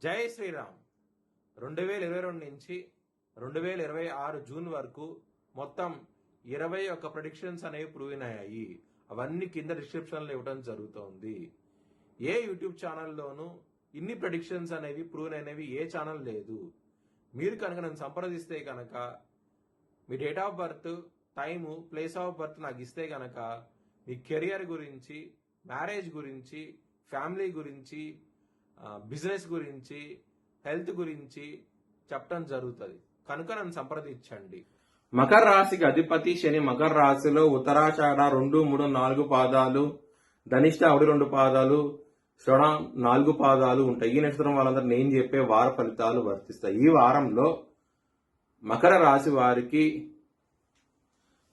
జై శ్రీరామ్. 2022 నుంచి 2026 జూన్ వరకు మొత్తం 21 ప్రెడిక్షన్స్ అనేవి ప్రూవ్ అయ్యాయి. అవన్నీ కింద డిస్క్రిప్షన్లో ఇవ్వడం జరుగుతోంది. ఏ యూట్యూబ్ ఛానల్లోనూ ఇన్ని ప్రెడిక్షన్స్ అనేవి ప్రూవ్ అయినవి ఏ ఛానల్ లేదు. మీరు కనుక నన్ను సంప్రదిస్తే కనుక మీ date of birth, time, place of birth నాకు ఇస్తే కనుక మీ కెరియర్ గురించి, మ్యారేజ్ గురించి, ఫ్యామిలీ గురించి, బిజినెస్ గురించి, హెల్త్ గురించి చెప్పడం జరుగుతుంది. కనుక నన్ను సంప్రదించండి. మకర రాశికి అధిపతి శని మకర రాశిలో ఉత్తరాషాఢ 2, 3, 4 పాదాలు, ధనిష్ట 1, 2 పాదాలు, శ్రవణ 4 పాదాలు ఉంటాయి. ఈ నక్షత్రం వాళ్ళందరూ నేను చెప్పే వార ఫలితాలు వర్తిస్తాయి. ఈ వారంలో మకర రాశి వారికి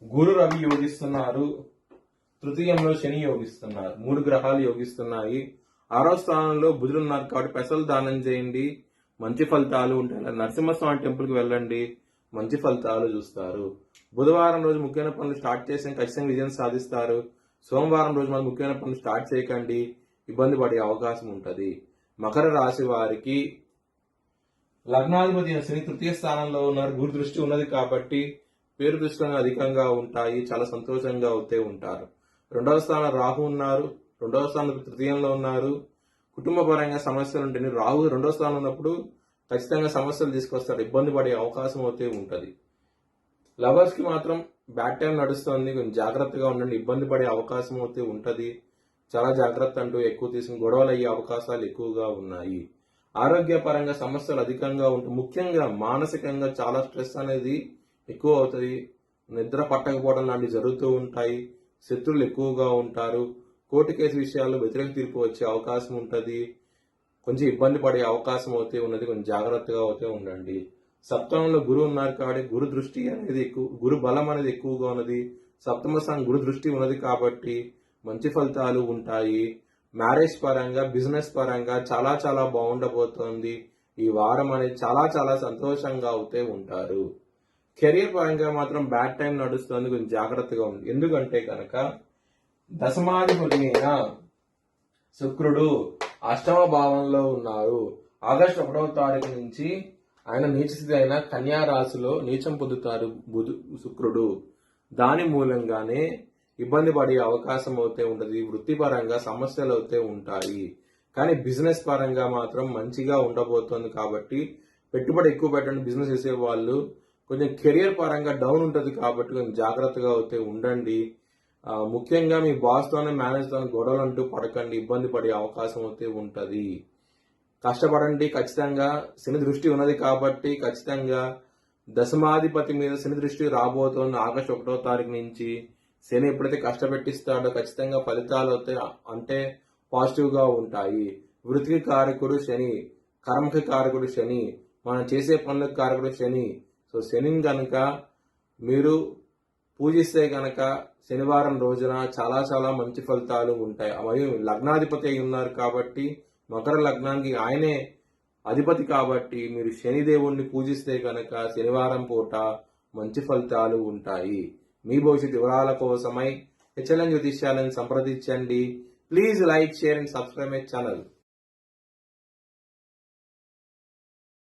గురు రవి యోగిస్తున్నారు, తృతీయంలో శని యోగిస్తున్నారు, 3 గ్రహాలు యోగిస్తున్నాయి. 6వ స్థానంలో బుధుడు ఉన్నారు కాబట్టి పెసలు దానం చేయండి, మంచి ఫలితాలు ఉంటాయి. నరసింహస్వామి టెంపుల్కి వెళ్ళండి, మంచి ఫలితాలు చూస్తారు. బుధవారం రోజు ముఖ్యమైన పనులు స్టార్ట్ చేసి ఖచ్చితంగా విజయం సాధిస్తారు. సోమవారం రోజు మనం ముఖ్యమైన పనులు స్టార్ట్ చేయకండి, ఇబ్బంది పడే అవకాశం ఉంటుంది. మకర రాశి వారికి లగ్నాధిపతి శని తృతీయ స్థానంలో ఉన్నారు, గురు దృష్టి ఉన్నది కాబట్టి పేరు దృష్టిలో అధికంగా ఉంటాయి, చాలా సంతోషంగా అవుతే ఉంటారు. 2వ స్థానం రాహు ఉన్నారు, 2వ స్థానం తృతీయంలో ఉన్నారు. కుటుంబ పరంగా సమస్యలు ఉంటాయి. రాహు 2వ స్థానం ఉన్నప్పుడు ఖచ్చితంగా సమస్యలు తీసుకొస్తాడు, ఇబ్బంది పడే అవకాశం అయితే ఉంటుంది. లవర్స్ కి మాత్రం బ్యాడ్ టైం నడుస్తుంది, కొంచెం జాగ్రత్తగా ఉండండి, ఇబ్బంది పడే అవకాశం అయితే ఉంటుంది. చాలా జాగ్రత్త అంటూ ఎక్కువ తీసుకుని గొడవలు అయ్యే అవకాశాలు ఎక్కువగా ఉన్నాయి. ఆరోగ్యపరంగా సమస్యలు అధికంగా ఉంటాయి. ముఖ్యంగా మానసికంగా చాలా స్ట్రెస్ అనేది ఎక్కువ అవుతుంది. నిద్ర పట్టకపోవడం లాంటివి జరుగుతూ ఉంటాయి. శత్రువులు ఎక్కువగా ఉంటారు. కోర్టు కేసు విషయాల్లో వ్యతిరేక తీర్పు వచ్చే అవకాశం ఉంటుంది. కొంచెం ఇబ్బంది పడే అవకాశం అయితే ఉన్నది, కొంచెం జాగ్రత్తగా అయితే ఉండండి. సప్తమంలో గురువు ఉన్నారు కాబట్టి గురు దృష్టి అనేది ఎక్కువ, గురు బలం అనేది ఎక్కువగా ఉన్నది. సప్తమ స్థానం గురు దృష్టి ఉన్నది కాబట్టి మంచి ఫలితాలు ఉంటాయి. మ్యారేజ్ పరంగా, బిజినెస్ పరంగా చాలా చాలా బాగుండబోతోంది. ఈ వారం అనేది చాలా చాలా సంతోషంగా అవుతే ఉంటారు. కెరీర్ పరంగా మాత్రం బ్యాడ్ టైం నడుస్తుంది, కొంచెం జాగ్రత్తగా ఉంది. ఎందుకంటే కనుక దశమాధిపతి అయిన శుక్రుడు 8వ భావంలో ఉన్నారు. ఆగస్టు 1వ తారీఖు నుంచి ఆయన నీచస్థితి అయిన కన్యా రాశిలో నీచం పొందుతారు శుక్రుడు. దాని మూలంగానే ఇబ్బంది పడే అవకాశం అయితే ఉంటుంది. వృత్తిపరంగా సమస్యలు అయితే ఉంటాయి. కానీ బిజినెస్ పరంగా మాత్రం మంచిగా ఉండబోతోంది కాబట్టి పెట్టుబడి ఎక్కువ పెట్టండి. బిజినెస్ చేసే వాళ్ళు కొంచెం కెరియర్ పరంగా డౌన్ ఉంటుంది కాబట్టి కొంచెం జాగ్రత్తగా అయితే ఉండండి. ముఖ్యంగా మీ బాస్తోనే, మేనేజ్తోనే గొడవలు అంటూ పడకండి, ఇబ్బంది పడే అవకాశం అయితే ఉంటుంది. కష్టపడండి. ఖచ్చితంగా శని దృష్టి ఉన్నది కాబట్టి ఖచ్చితంగా దశమాధిపతి మీద శని దృష్టి రాబోతోంది. ఆగస్టు 1వ తారీఖు నుంచి శని ఎప్పుడైతే కష్టపెట్టిస్తాడో ఖచ్చితంగా ఫలితాలు అయితే అంటే పాజిటివ్ గా ఉంటాయి. వృత్తికి కారకుడు శని, కర్మకి కారకుడు శని, మనం చేసే పనులకు కారకుడు శని. సో శనిని కనుక మీరు పూజిస్తే కనుక శనివారం రోజున చాలా చాలా మంచి ఫలితాలు ఉంటాయి. మరియు లగ్నాధిపతి అయి ఉన్నారు కాబట్టి మకర లగ్నానికి ఆయనే అధిపతి కాబట్టి మీరు శనిదేవుణ్ణి పూజిస్తే కనుక శనివారం పూట మంచి ఫలితాలు ఉంటాయి. మీ భవిష్యత్ వివరాల కోసమై హెచ్ఎల్ఎన్ జ్యోతిష్యాలను సంప్రదించండి. Please like, share and subscribe my channel.